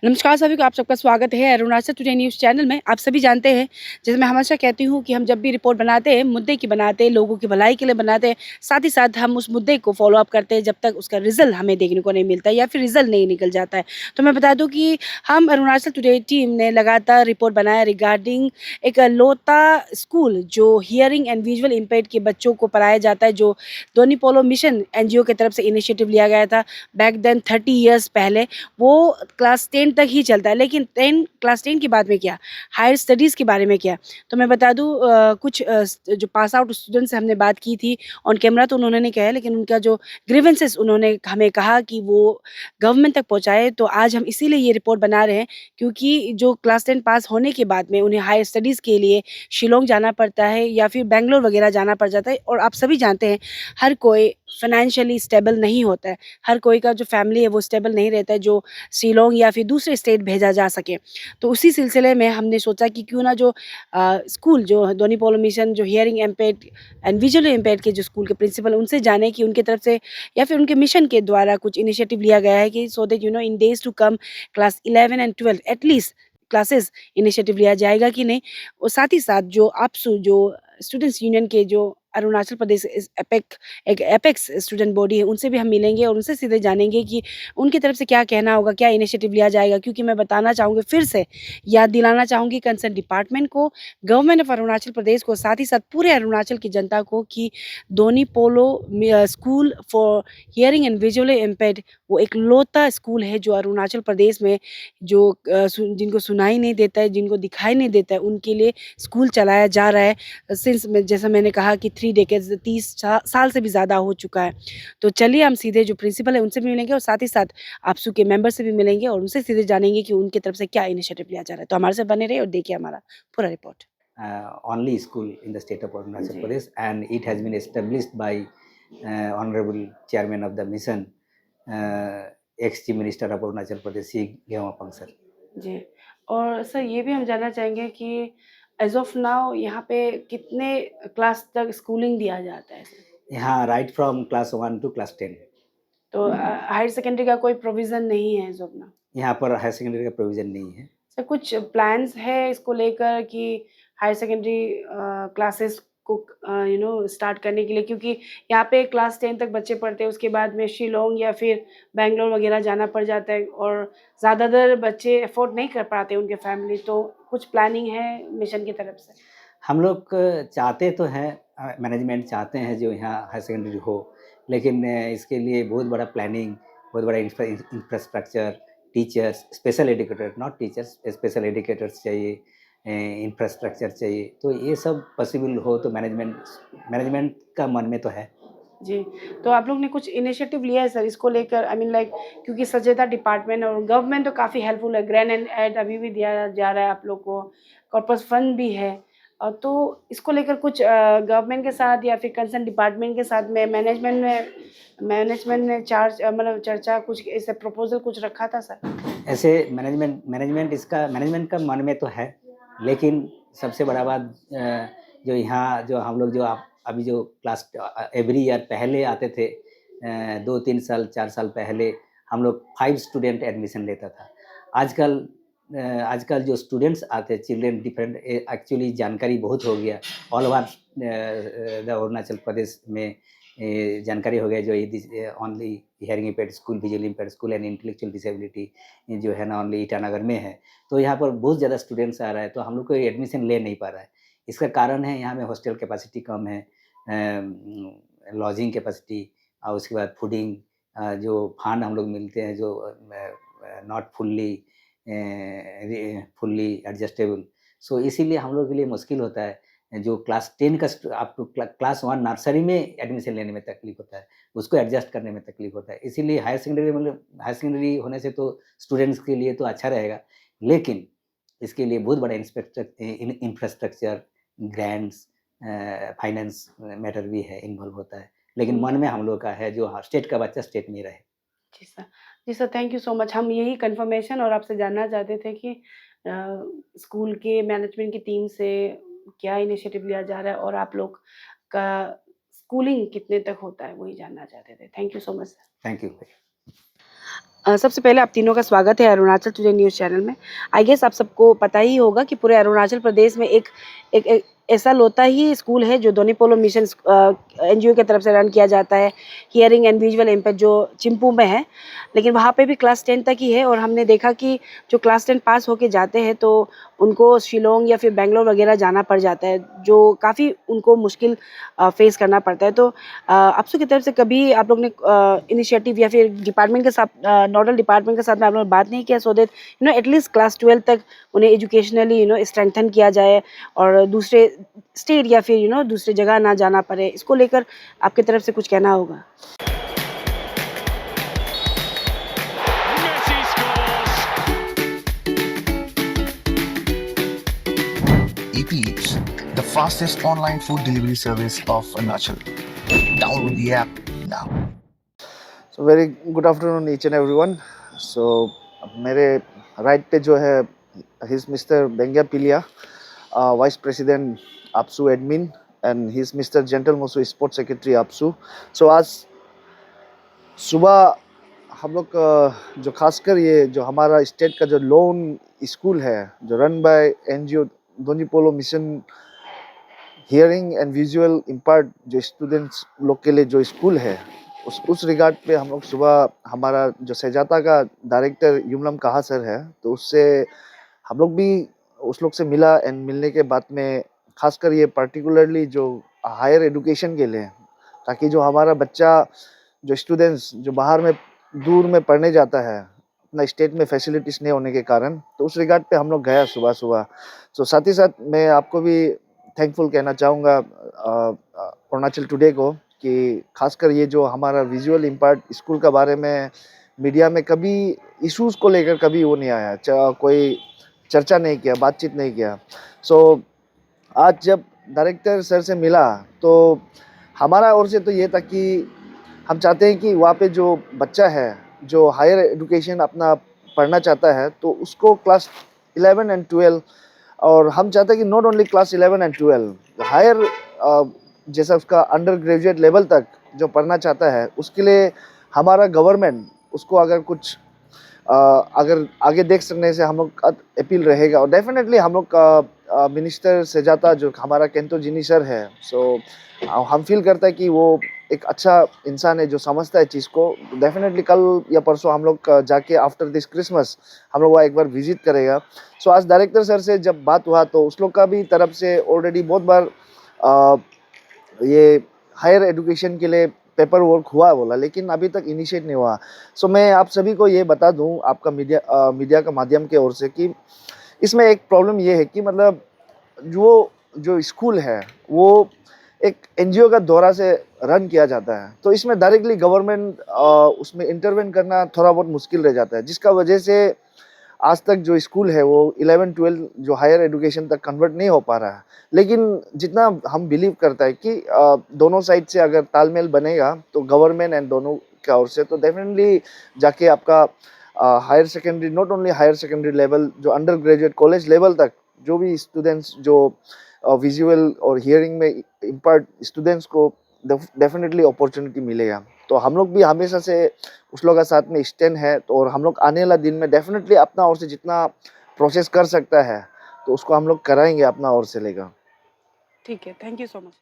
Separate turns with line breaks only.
नमस्कार सभी को, आप सबका स्वागत है अरुणाचल टुडे न्यूज़ चैनल में। आप सभी जानते हैं, जैसे मैं हमेशा कहती हूँ कि हम जब भी रिपोर्ट बनाते हैं, मुद्दे की बनाते हैं, लोगों की भलाई के लिए बनाते हैं, साथ ही साथ हम उस मुद्दे को फ़ॉलो अप करते हैं जब तक उसका रिज़ल्ट हमें देखने को नहीं मिलता या फिर रिज़ल्ट नहीं निकल जाता है। तो मैं बता दूँ कि हम अरुणाचल टुडे टीम ने लगातार रिपोर्ट बनाया रिगार्डिंग एक लोता स्कूल जो हियरिंग एंड विजुअल इम्पेयर्ड के बच्चों को पढ़ाया जाता है, जो दोनी पोलो मिशन एनजीओ की तरफ से इनिशिएटिव लिया गया था बैक देन 30 ईयर्स पहले। वो क्लास 10 तक ही चलता है, लेकिन क्लास 10 के बाद में क्या, हायर स्टडीज़ के बारे में क्या। तो मैं बता दूँ कुछ जो पास आउट स्टूडेंट्स से हमने बात की थी ऑन कैमरा, तो उन्होंने नहीं कहा, लेकिन उनका जो ग्रीवेंसेस उन्होंने हमें कहा कि वो गवर्नमेंट तक पहुँचाए। तो आज हम इसीलिए ये रिपोर्ट बना रहे हैं, क्योंकि जो क्लास 10 पास होने के बाद में उन्हें हायर स्टडीज़ के लिए शिलांग जाना पड़ता है या फिर बैंगलोर वगैरह जाना पड़ जाता है। और आप सभी जानते हैं, हर कोई फाइनेंशियली स्टेबल नहीं होता है, हर कोई का जो फैमिली है वो स्टेबल नहीं रहता है, जो शिलांग या फिर दूसरे स्टेट भेजा जा सके। तो उसी सिलसिले में हमने सोचा कि क्यों ना जो स्कूल जो दोनी पोलो मिशन जो hearing impaired and visually impaired के जो स्कूल के प्रिंसिपल उनसे जाने कि उनके तरफ से या फिर उनके मिशन के द्वारा कुछ इनिशिएटिव लिया गया है कि so that in days to come class 11 and 12 at least classes initiative लिया जाएगा कि नहीं। और साथ ही साथ जो आपसू जो स्टूडेंट्स यूनियन के जो अरुणाचल प्रदेश एक एपेक्स स्टूडेंट बॉडी है, उनसे भी हम मिलेंगे और उनसे सीधे जानेंगे कि उनकी तरफ से क्या कहना होगा, क्या इनिशिएटिव लिया जाएगा। क्योंकि मैं बताना चाहूँगी, फिर से याद दिलाना चाहूँगी कंसर्न डिपार्टमेंट को, गवर्नमेंट ऑफ अरुणाचल प्रदेश को, साथ ही साथ पूरे अरुणाचल की जनता को कि Donyi Polo school for hearing and visually impaired वो एक लौता स्कूल है जो अरुणाचल प्रदेश में जो जिनको सुनाई नहीं देता है, जिनको दिखाई नहीं देता है, उनके लिए स्कूल चलाया जा रहा है सिंस जैसा मैंने कहा कि 3 डेकेड्स 30 साल से भी ज़्यादा हो चुका है। तो चलिए हम सीधे जो प्रिंसिपल है उनसे भी मिलेंगे और साथ ही साथ आपसू के मेंबर से भी मिलेंगे और उनसे सीधे जानेंगे कि उनकी तरफ से क्या इनिशिएटिव लिया जा रहा है। तो हमारे साथ बने रहिए और देखिए हमारा पूरा रिपोर्ट।
only school in the state of Arunachal
ji.
Pradesh, and it has been established by Honorable Chairman of the Mission, uh, ex-Chief Minister of Arunachal Pradesh, C. Gyamapang sir.
जी। और सर ये भी हम जानना चाहेंगे कि एज़ ऑफ नाउ यहाँ पे कितने क्लास तक स्कूलिंग दिया जाता है सर?
यहाँ right from class 1 to class 10.
तो हायर सेकेंडरी का कोई प्रोविज़न नहीं है एज़ ऑफ नाउ?
यहाँ पर हायर सेकेंडरी का प्रोविजन नहीं है।
सर कुछ प्लान्स है इसको लेकर कि हायर सेकेंडरी क्लासेस को स्टार्ट करने के लिए, क्योंकि यहाँ पे क्लास 10 तक बच्चे पढ़ते हैं, उसके बाद में शिलांग या फिर बैंगलोर वगैरह जाना पड़ जाता है और ज़्यादातर बच्चे अफोर्ड नहीं कर पाते उनके फैमिली। तो कुछ प्लानिंग है मिशन की तरफ से?
हम लोग चाहते तो हैं, मैनेजमेंट चाहते हैं जो यहाँ हायर सेकेंडरी हो, लेकिन इसके लिए बहुत बड़ा प्लानिंग, बहुत बड़ा infrastructure, teachers, special educator, not teachers, special educators चाहिए, इंफ्रास्ट्रक्चर चाहिए। तो ये सब पॉसिबल हो तो मैनेजमेंट का मन में तो है।
जी। तो आप लोग ने कुछ इनिशिएटिव लिया है सर इसको लेकर? आई मीन लाइक, क्योंकि सचेता डिपार्टमेंट और गवर्नमेंट तो काफ़ी हेल्पफुल है, ग्रैंड एंड एड अभी भी दिया जा रहा है आप लोग को, कॉर्पस फंड भी है। तो इसको लेकर कुछ गवर्नमेंट के साथ या फिर कंसर्न डिपार्टमेंट के साथ में मैनेजमेंट ने मतलब चर्चा कुछ ऐसे प्रपोज़ल कुछ रखा था सर?
ऐसे मैनेजमेंट का मन में तो है, लेकिन सबसे बड़ा बात जो यहाँ जो हम लोग जो अभी जो क्लास एवरी ईयर पहले आते थे, 2-3 साल 4 साल पहले हम लोग 5 स्टूडेंट एडमिशन लेता था। आजकल जो स्टूडेंट्स आते हैं चिल्ड्रेन डिफरेंट, एक्चुअली जानकारी बहुत हो गया all over the Arunachal Pradesh में। जानकारी हो गया जो only hearing impaired school, visually impaired school and intellectual disability जो है ना ओनली ईटानगर में है। तो यहाँ पर बहुत ज़्यादा स्टूडेंट्स आ रहा है, तो हम लोग को एडमिशन ले नहीं पा रहा है। इसका कारण है यहाँ में हॉस्टल कैपेसिटी कम है, लॉजिंग कैपेसिटी, और उसके बाद फूडिंग, जो फंड हम लोग मिलते हैं जो नॉट फुल्ली एडजस्टेबल। सो इसीलिए हम लोग के लिए मुश्किल होता है। जो क्लास 10 का अप टू क्लास 1 नर्सरी में एडमिशन लेने में तकलीफ होता है, उसको एडजस्ट करने में तकलीफ होता है। इसीलिए हायर सेकेंडरी होने से तो स्टूडेंट्स के लिए तो अच्छा रहेगा, लेकिन इसके लिए बहुत बड़ा इंफ्रास्ट्रक्चर, ग्रांट्स, फाइनेंस मैटर भी है, इन्वॉल्व होता है। लेकिन मन में हम लोग का है जो स्टेट का बच्चा स्टेट में ही रहे।
जी सर। जी sir, thank you so much. हम यही कन्फर्मेशन और आपसे जानना चाहते थे कि स्कूल के मैनेजमेंट की टीम से क्या इनिशिएटिव लिया जा रहा है और आप लोग का स्कूलिंग कितने तक होता है, वही जानना चाहते थे। Thank you so much sir.
Thank you.
सबसे पहले आप तीनों का स्वागत है अरुणाचल टुडे न्यूज़ चैनल में। आई गेस आप सबको पता ही होगा कि पूरे अरुणाचल प्रदेश में एक ऐसा लोता ही स्कूल है जो दोनीपोलो मिशन एनजीओ की तरफ से रन किया जाता है, हियरिंग एंड विजुअल इम्पैक्ट, जो चिंपू में है। लेकिन वहाँ पे भी क्लास 10 तक ही है और हमने देखा कि जो क्लास 10 पास होके जाते हैं तो उनको शिलोंग या फिर बैंगलोर वगैरह जाना पड़ जाता है, जो काफ़ी उनको मुश्किल फेस करना पड़ता है। तो आपसू की तरफ से कभी आप लोग ने इनिशिएटिव या फिर डिपार्टमेंट के साथ, नोडल डिपार्टमेंट के साथ में आप लोगों ने बात नहीं किया, सो दैट एटलीस्ट क्लास 12 तक उन्हें एजुकेशनली स्ट्रेंथन किया जाए और दूसरे स्टेट या फिर दूसरी जगह ना जाना पड़े? इसको लेकर आपकी तरफ से कुछ कहना होगा?
Messi scores.
EP Eats, the fastest online food delivery service of Arunachal. Download the app now.
So very good afternoon each and everyone. So मेरे राइट पे जो है his Mr Bengia Pilia, vice president APSU admin, and his Mr Gentle Mosu sports secretary APSU. So आज सुबह हम लोग जो खासकर ये जो हमारा स्टेट का जो लोन स्कूल है जो run by NGO दोनीपोलो mission hearing and visual impart, जो स्टूडेंट्स लोग के लिए जो स्कूल है, उस रिगार्ड पे हम लोग सुबह हमारा जो सजाता का डायरेक्टर युमलम कहा सर है, तो उससे हम लोग भी उस लोग से मिला एंड मिलने के बाद में खासकर ये पर्टिकुलरली जो हायर एजुकेशन के लिए, ताकि जो हमारा बच्चा जो स्टूडेंट्स जो बाहर में दूर में पढ़ने जाता है अपना स्टेट में फैसिलिटीज़ नहीं होने के कारण, तो उस रिगार्ड पे हम लोग गया सुबह सुबह। तो साथ ही साथ मैं आपको भी थैंकफुल कहना चाहूँगा अरुणाचल टुडे को कि खासकर ये जो हमारा विजुअल इम्पार्ट स्कूल के बारे में मीडिया में कभी इश्यूज़ को लेकर कभी वो नहीं आया, कोई चर्चा नहीं किया, बातचीत नहीं किया। सो आज जब डायरेक्टर सर से मिला तो हमारा ओर से तो ये था कि हम चाहते हैं कि वहाँ पे जो बच्चा है जो हायर एजुकेशन अपना पढ़ना चाहता है तो उसको क्लास 11 एंड 12, और हम चाहते हैं कि not only class 11 and 12, higher जैसा उसका अंडर ग्रेजुएट लेवल तक जो पढ़ना चाहता है उसके लिए हमारा गवर्नमेंट उसको अगर कुछ अगर आगे देख सकने से हम लोग का अपील रहेगा। और डेफिनेटली हम लोग का मिनिस्टर सेजाता जो हमारा केंतो जिनी सर है, सो हम फील करता है कि वो एक अच्छा इंसान है जो समझता है चीज़ को। डेफिनेटली कल या परसों हम लोग जाके आफ्टर दिस क्रिसमस हम लोग वहाँ एक बार विजिट करेगा। सो आज डायरेक्टर सर से जब बात हुआ तो उस लोग का भी तरफ से ऑलरेडी बहुत बार ये हायर एजुकेशन के लिए पेपर वर्क हुआ बोला, लेकिन अभी तक इनिशिएट नहीं हुआ। सो मैं आप सभी को ये बता दूं आपका मीडिया का माध्यम के ओर से कि इसमें एक प्रॉब्लम ये है कि मतलब जो स्कूल है वो एक एनजीओ का दौरा से रन किया जाता है, तो इसमें डायरेक्टली गवर्नमेंट उसमें इंटरवेन करना थोड़ा बहुत मुश्किल रह जाता है, जिसका वजह से आज तक जो स्कूल है वो 11-12 जो हायर एजुकेशन तक कन्वर्ट नहीं हो पा रहा है। लेकिन जितना हम बिलीव करता है कि दोनों साइड से अगर तालमेल बनेगा तो गवर्नमेंट एंड दोनों की ओर से तो डेफिनेटली जाके आपका higher secondary, not only higher secondary level, जो अंडर ग्रेजुएट कॉलेज लेवल तक जो भी स्टूडेंट्स जो विजुअल और हियरिंग में इम्पार्ट स्टूडेंट्स को डेफिनेटली अपॉर्चुनिटी मिलेगा। तो हम लोग भी हमेशा से उस लोग का साथ में स्टैंड है, तो और हम लोग आने वाला दिन में डेफिनेटली अपना ओर से जितना प्रोसेस कर सकता है तो उसको हम लोग कराएंगे अपना ओर से लेकर।
ठीक है, थैंक यू सो मच।